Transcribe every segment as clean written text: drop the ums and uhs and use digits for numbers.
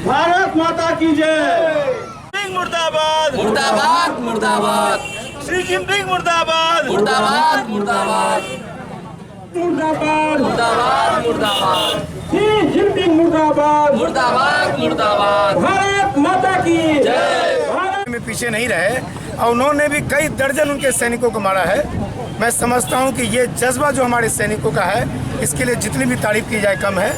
भारत माता की जय। मुर्दाबाद मुर्दाबाद मुर्दाबाद शी जिनपिंग मुर्दाबाद मुर्दाबाद मुर्दाबाद मुर्दाबाद मुर्दाबाद मुर्दाबाद शी जिनपिंग मुर्दाबाद मुर्दाबाद मुर्दाबाद भारत माता की जय। में पीछे नहीं रहे और उन्होंने भी कई दर्जन उनके सैनिकों को मारा है। मैं समझता हूं कि ये जज्बा जो हमारे सैनिकों का है, इसके लिए जितनी भी तारीफ की जाए कम है।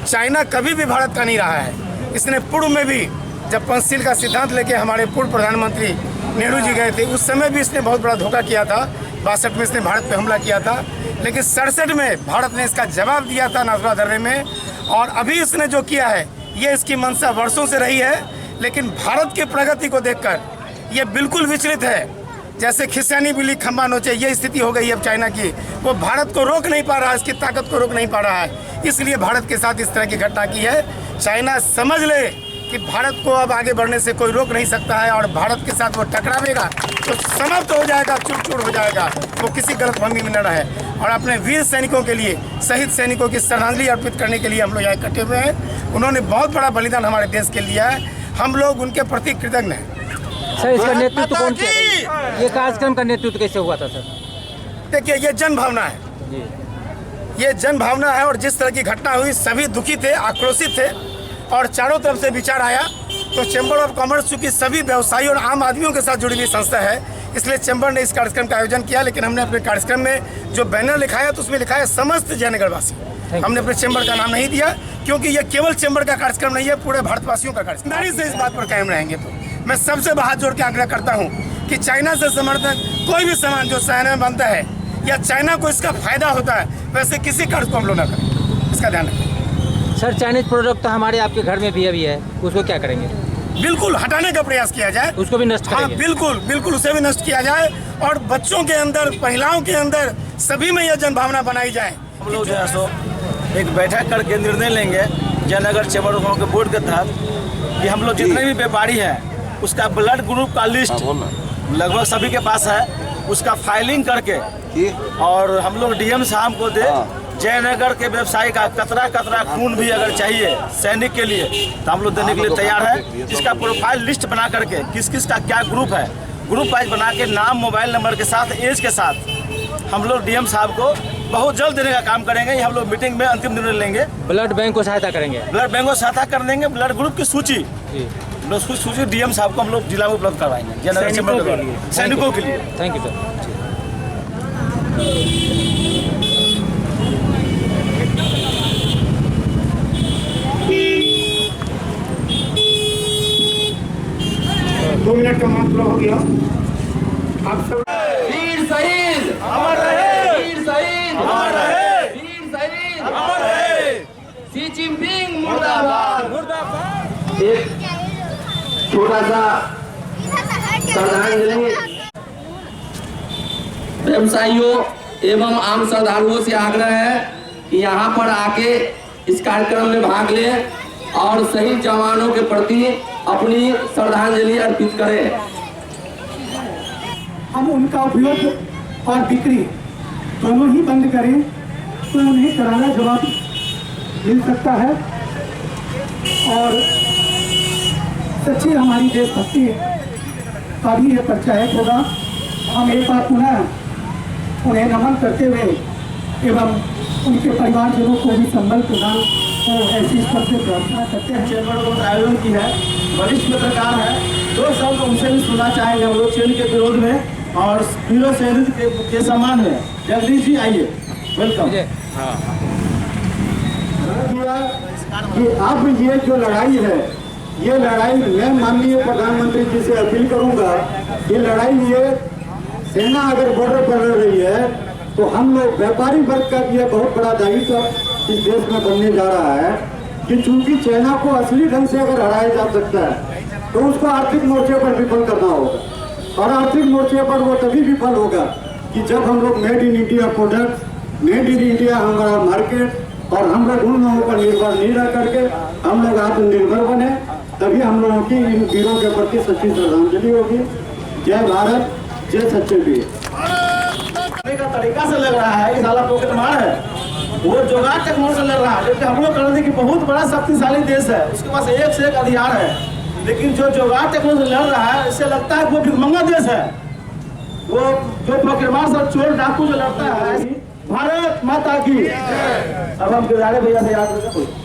चाइना कभी भी भारत का नहीं रहा है। इसने पूर्व में भी जब पंचशील का सिद्धांत लेके हमारे पूर्व प्रधानमंत्री नेहरू जी गए थे, उस समय भी इसने बहुत बड़ा धोखा किया था। 62 में इसने भारत पे हमला किया था, लेकिन 67 में भारत ने इसका जवाब दिया था नाथुला दर्रे में। और अभी इसने जो किया है, ये इसकी मंशा वर्षों से रही है, लेकिन भारत की प्रगति को देखकर ये बिल्कुल विचलित है। जैसे खिस्सानी बिल्ली खंबा नोचे, ये स्थिति हो गई है अब चाइना की। वो भारत को रोक नहीं पा रहा है, इसकी ताकत को रोक नहीं पा रहा है, इसलिए भारत के साथ इस तरह की घटना की है। चाइना समझ ले कि भारत को अब आगे बढ़ने से कोई रोक नहीं सकता है, और भारत के साथ वो टकरावेगा तो समाप्त हो जाएगा, चूर-चूर हो जाएगा। वो किसी गलतफहमी में न रहे। और अपने वीर सैनिकों के लिए, शहीद सैनिकों की श्रद्धांजलि अर्पित करने के लिए हम लोग यहाँ इकट्ठे हुए हैं। उन्होंने बहुत बड़ा बलिदान हमारे देश के लिए है, हम लोग उनके प्रति कृतज्ञ हैं। सर, इसका नेतृत्व कौन किया था? ये कार्यक्रम का नेतृत्व कैसे हुआ था सर? देखिए, ये जन भावना है जी। ये जन भावना है, और जिस तरह की घटना हुई सभी दुखी थे, आक्रोशित थे, और चारों तरफ से विचार आया। तो चैम्बर ऑफ कॉमर्स चूँकि सभी व्यवसायी और आम आदमियों के साथ जुड़ी हुई संस्था है, इसलिए चैम्बर ने इस कार्यक्रम का आयोजन किया। लेकिन हमने अपने कार्यक्रम में जो बैनर लिखाया तो उसमें लिखा है समस्त जयनगरवासी। हमने अपने चैम्बर का नाम नहीं दिया, क्योंकि ये केवल चैम्बर का कार्यक्रम नहीं है, पूरे भारतवासियों का कार्यक्रम। नारी से इस बात पर कायम रहेंगे। तो मैं सबसे हाथ जोड़ के आग्रह करता हूँ कि चाइना से समर्थन कोई भी सामान जो चाइना में बनता है या चाइना को इसका फायदा होता है, वैसे किसी कर्ज को हम लोग न करें, इसका ध्यान रखें। सर, चाइनीज प्रोडक्ट तो हमारे आपके घर में भी अभी है, उसको क्या करेंगे? बिल्कुल हटाने का प्रयास किया जाए, उसको भी नष्ट हाँ करेंगे? बिल्कुल बिल्कुल, उसे भी नष्ट किया जाए, और बच्चों के अंदर, महिलाओं के अंदर, सभी में यह जनभावना बनाई जाए। हम लोग जो है सो एक बैठक करके निर्णय लेंगे जयनगर चैम्बर ऑफ कॉमर्स के बोर्ड के तहत कि हम लोग जितने भी व्यापारी हैं उसका ब्लड ग्रुप का लिस्ट लगभग सभी के पास है, उसका फाइलिंग करके और हम लोग डीएम साहब को दे। जयनगर के व्यवसायी का कतरा कतरा खून भी अगर चाहिए सैनिक के लिए तो हम लोग देने के लिए तैयार है। इसका प्रोफाइल लिस्ट बना करके किस किस का क्या ग्रुप है, ग्रुप वाइज बना के नाम, मोबाइल नंबर के साथ, एज के साथ हम लोग डीएम साहब को बहुत जल्द देने का काम करेंगे। ये हम लोग मीटिंग में अंतिम निर्णय लेंगे। ब्लड बैंक को सहायता करेंगे? ब्लड बैंक को सहायता कर देंगे। ब्लड ग्रुप की सूची सूची डीएम साहब को हम लोग जिला में उपलब्ध करवाएंगे सैनिकों के लिए। Thank you sir. दो मिनट का मात्र हो गया। आप सब वीर शहीद अमर रहे, वीर शहीद अमर रहे, वीर शहीद अमर रहे। शी जिनपिंग मुर्दाबाद मुर्दाबाद। एक छोटा सा श्रद्धांजलि व्यवसायियों एवं आम श्रद्धालुओं से आग्रह है कि यहाँ पर आके इस कार्यक्रम में भाग लें और शहीद जवानों के प्रति अपनी श्रद्धांजलि अर्पित करें। हम उनका उपयोग और बिक्री दोनों ही बंद करें तो उन्हें करारा जवाब मिल सकता है, और सच्ची हमारी देशभक्ति का भी ये परिचायक होगा। हम एक बार पुनः उन्हें नमन करते हुए एवं उनके परिवारजनों को भी संबल प्रदान को ऐसी स्तर से प्रार्थना करते हैं। चैम्बर को आयोजन की है, वरिष्ठ पत्रकार है, दो शब्द उनसे भी सुनना चाहेंगे हम लोग चीन के विरोध में और वीरों शहीद के सम्मान में। जगदीश जी आइए, वेलकम। कि अब ये जो लड़ाई है, ये लड़ाई मैं माननीय प्रधानमंत्री जी से अपील करूंगा, ये लड़ाई ये सेना अगर बॉर्डर पर लड़ रही है तो हम लोग व्यापारी वर्ग का भी बहुत बड़ा दायित्व इस देश में बनने जा रहा है कि चूंकि चाइना को असली ढंग से अगर हराया जा सकता है तो उसको आर्थिक मोर्चे पर विफल करना होगा, और आर्थिक मोर्चे पर वो तभी विफल होगा कि जब हम लोग made in India product, made in India हमारा मार्केट और हम लोग उन लोगों पर निर्भर नहीं रह करके हम लोग आत्मनिर्भर बने, तभी हम लोगों की इन वीरों के प्रति सच्ची श्रद्धांजलि होगी। जय भारत, जय सच्चे वीर। का तरीका से लग रहा है कि साला पॉकेट मार है। वो जुगाड़ टेक्नोलॉजी लड़ रहा है, लेकिन हम लोग कहते हैं कि बहुत बड़ा शक्तिशाली देश है, उसके पास एक से एक हथियार है, लेकिन जो जुगाड़ टेक्नोलॉजी लड़ रहा है इससे लगता है कि वो भिखमंगा देश है। वो जो फकीरमार सब चोर डाकू जो लड़ता है, भारत माता की। अब हम गिरधारी भैया से याद करते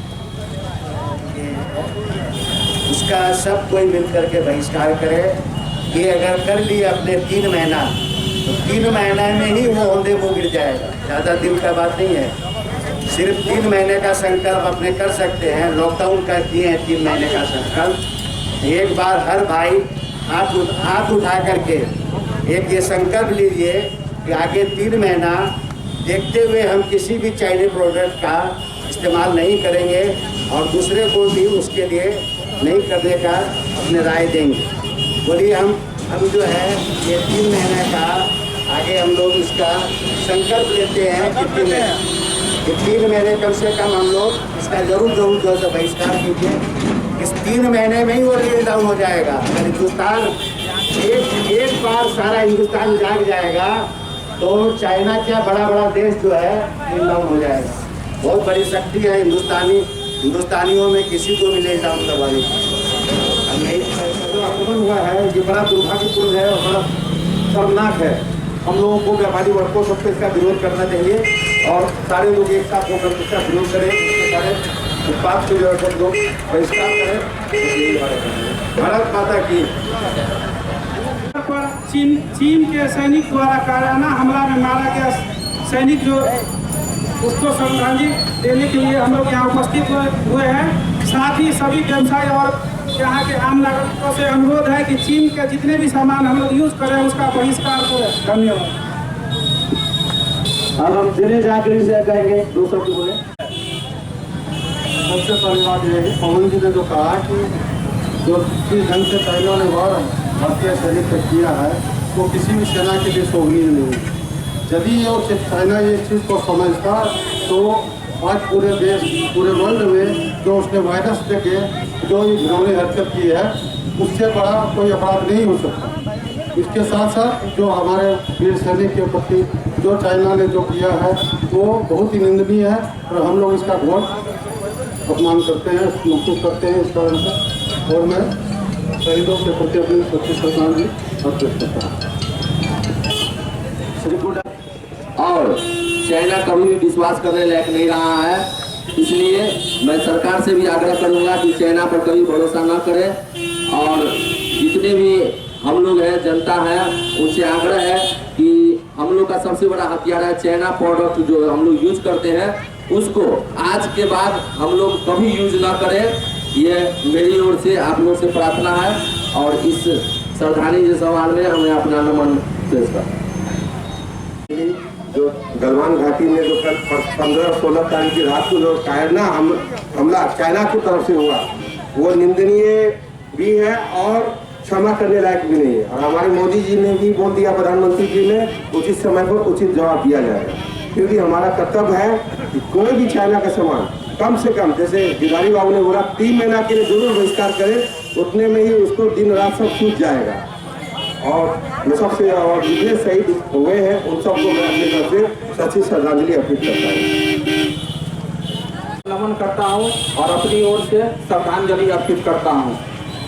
उसका सब कोई मिल करके बहिष्कार करे कि अगर कर लिए अपने 3 महीना तो 3 महीने में ही वो औंधे मुँह गिर जाएगा। ज़्यादा दिन का बात नहीं है, सिर्फ 3 महीने का संकल्प अपने कर सकते हैं। लॉकडाउन कर दिए हैं 3 महीने का संकल्प। एक बार हर भाई हाथ उठा करके एक ये संकल्प लीजिए कि आगे 3 महीना देखते हुए हम किसी भी चाइनीज प्रोडक्ट का इस्तेमाल नहीं करेंगे और दूसरे को भी उसके लिए नहीं करने का अपने राय देंगे। बोलिए हम जो है ये 3 महीने का आगे हम लोग इसका संकल्प लेते हैं कि 3 महीने कम से कम हम लोग इसका जरूर जो है बहिष्कार कीजिए। इस 3 महीने में ही वो लीड डाउन हो जाएगा। अगर हिंदुस्तान एक बार सारा हिंदुस्तान जाग जाएगा तो चाइना क्या बड़ा देश जो है लीड डाउन हो जाएगा। बहुत बड़ी शक्ति है हिंदुस्तानियों में, किसी को भी लीड डाउन करवाने की। जो आक्रमण हुआ है ये बड़ा दुर्भाग्यपूर्ण है और बड़ा शर्मनाक है। हम लोगों को व्यापारी वर्ग को सबसे इसका विरोध करना चाहिए और सारे लोग एक साथ होकर इसका विरोध करें। सारे उत्पाद के जो है सब लोग बहिष्कार करें। भारत माता की। चीन के सैनिक द्वारा काराना हमला में मारा गया सैनिक जो उसको श्रद्धांजलि देने के लिए हम लोग यहाँ उपस्थित हुए हैं। साथ ही सभी व्यवसाय और यहाँ के आम नागरिकों से अनुरोध है कि चीन के जितने भी सामान हम लोग यूज करें उसका बहिष्कार करें। धन्यवाद। अब हम दिनेश आखिरी से कहेंगे 2 शब्द बोले। सबसे पहली बात यह है, पवन जी ने जो कहा कि जो जिस ढंग से चाइना ने वार भारतीय सैनिक पर किया है वो किसी भी सेना के लिए शोभनीय नहीं है। यदि और चाइना ये चीज़ को समझता तो आज पूरे देश पूरे वर्ल्ड में जो उसने वायरस लेके जो घिनौनी हरकत की है उससे बड़ा कोई अपराध नहीं हो सकता। इसके साथ साथ जो हमारे वीर सैनिक के प्रति जो चाइना ने जो किया है वो बहुत ही निंदनीय है और हम लोग इसका घोर अपमान करते हैं, महसूस करते हैं इस कारण से। और मैं शहीदों के प्रति अपनी सच्ची श्रद्धांजलि अर्पित करता हूँ। और चाइना कभी भी विश्वास करने लायक नहीं रहा है, इसलिए मैं सरकार से भी आग्रह करूंगा कि चाइना पर कभी भरोसा न करें। और जितने भी हम लोग हैं, जनता है, उनसे आग्रह है कि हम लोग का सबसे बड़ा हथियार है चाइना प्रोडक्ट जो हम लोग यूज करते हैं, उसको आज के बाद हम लोग कभी यूज ना करें। ये मेरी ओर से आप लोग से प्रार्थना है और इस श्रद्धांजलि के सवाल में हमें अपना नमन पेश कर। जो गलवान घाटी में जो कल 15-16 तारीख की रात को जो चाइना हमला चाइना की तरफ से हुआ वो निंदनीय भी है और क्षमा करने लायक भी नहीं है। और हमारे मोदी जी ने भी बोल दिया, प्रधानमंत्री जी ने, उचित समय पर उचित जवाब दिया जाएगा। क्योंकि हमारा कर्तव्य है कि कोई भी चाइना का सामान कम से कम, जैसे गिरधारी बाबू ने बोला 3 महीना के लिए जरूर बहिष्कार करें, उतने में ही उसको दिन रात सब छूट जाएगा। और मैं सबसे और जितने शहीद हुए हैं उन सबको मैं अपनी तरफ से सच्ची श्रद्धांजलि अर्पित करता हूँ, नमन करता हूँ और अपनी ओर से श्रद्धांजलि अर्पित करता हूँ।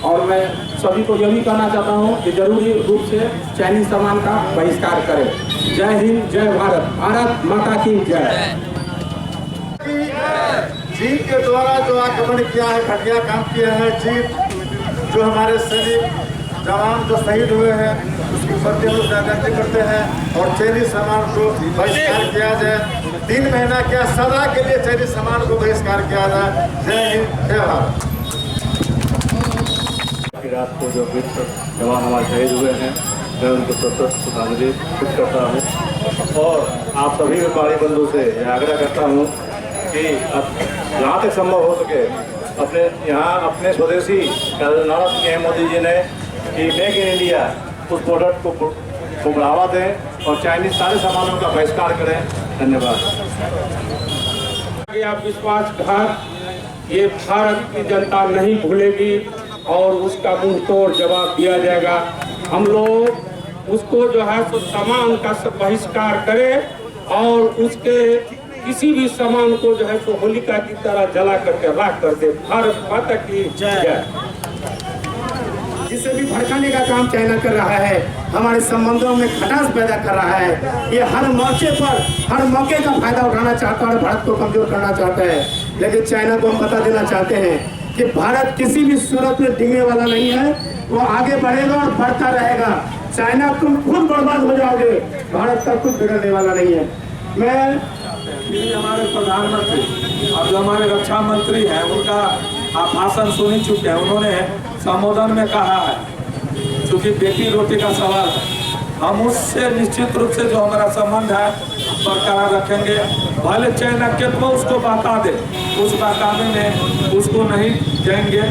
और मैं सभी को यह भी कहना चाहता हूँ कि जरूरी रूप से चाइनीज सामान का बहिष्कार करें। जय हिंद, जय भारत, भारत माता की जय। चीन के द्वारा जो आक्रमण किया है, घटिया काम किया है, चीन जो हमारे सैनिक जवान जो शहीद हुए हैं उसके प्रति हम लोग श्रद्धांजलि करते हैं और चाइनीज सामान को बहिष्कार किया जाए। 3 महीना क्या सदा के लिए चाइनीज सामान को बहिष्कार किया जाए। जय हिंद, जय भारत। रात को जो वीर जवान हमारे शहीद हुए हैं मैं उनको श्रद्धांजलि अर्पित करता हूँ और आप सभी व्यापारी बंधु से यह आग्रह करता हूँ कि जहाँ तक संभव हो सके अपने स्वदेशी नारा किए हैं मोदी जी ने कि मेक इन इंडिया उस प्रोडक्ट को बढ़ावा दें और चाइनीज सारे सामानों का बहिष्कार करें। धन्यवाद। आप विश्वासघात ये भारत की जनता नहीं भूलेगी और उसका मुंह तोड़ जवाब दिया जाएगा। हम लोग उसको जो है सो सामान का बहिष्कार करें और उसके किसी भी सामान को जो है तो होलिका की तरह जला करके राख कर दे। भारत माता की जय। जिसे भी भड़काने का काम चाइना कर रहा है, हमारे संबंधों में खटास पैदा कर रहा है। ये हर मोर्चे पर हर मौके का फायदा उठाना चाहता है और भारत को कमजोर करना चाहता है। लेकिन चाइना को हम बता देना चाहते हैं कि भारत किसी भी सूरत में डिगने वाला नहीं है, वो आगे बढ़ेगा और बढ़ता रहेगा। चाइना तुम खुद बर्बाद हो जाओगे, भारत का कुछ बिगड़ने वाला नहीं है। हमारे प्रधानमंत्री और जो हमारे रक्षा मंत्री हैं उनका आप भाषण सुन ही चुके हैं। उन्होंने संबोधन में कहा है, क्योंकि बेटी रोटी का सवाल है, हम उससे निश्चित रूप से जो हमारा संबंध है बरकरार रखेंगे। भले चाइना कितना उसको बहका दे, उस बहकाने में उसको नहीं जाएंगे।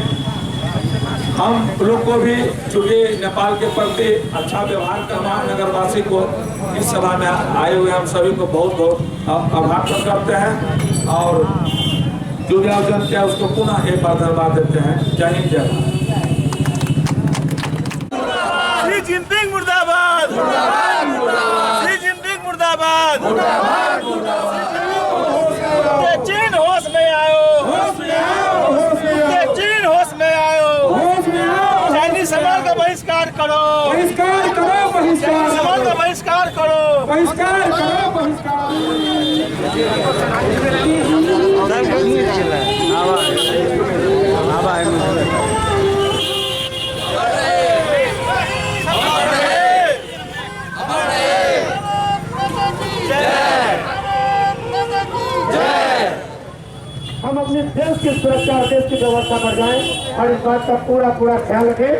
हम लोग को भी चूँकि नेपाल के प्रति अच्छा व्यवहार करना, नगरवासी को इस सभा में आए हुए हम सभी को बहुत बहुत आभार प्रकट करते हैं और जो भी आयोजन किया उसको पुनः एक बार धन्यवाद देते हैं। जय हिंद, जय भारत। शी जिनपिंग मुर्दाबाद, शी जिनपिंग मुर्दाबाद, चीन होश में आयो, चीन होश में आयो, चाइनीज सामान का बहिष्कार करो, बहिष्कार करो, बहिष्कार सामान का बहिष्कार करो, बहिष्कार करो, बहिष्कार। हम अपने देश की सुरक्षा और देश की व्यवस्था पर जाएं और इस बात का पूरा ख्याल रखें।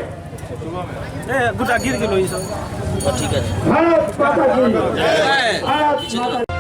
गुटा गिर गेलो ई सब। भारत माता की जय। भारत माता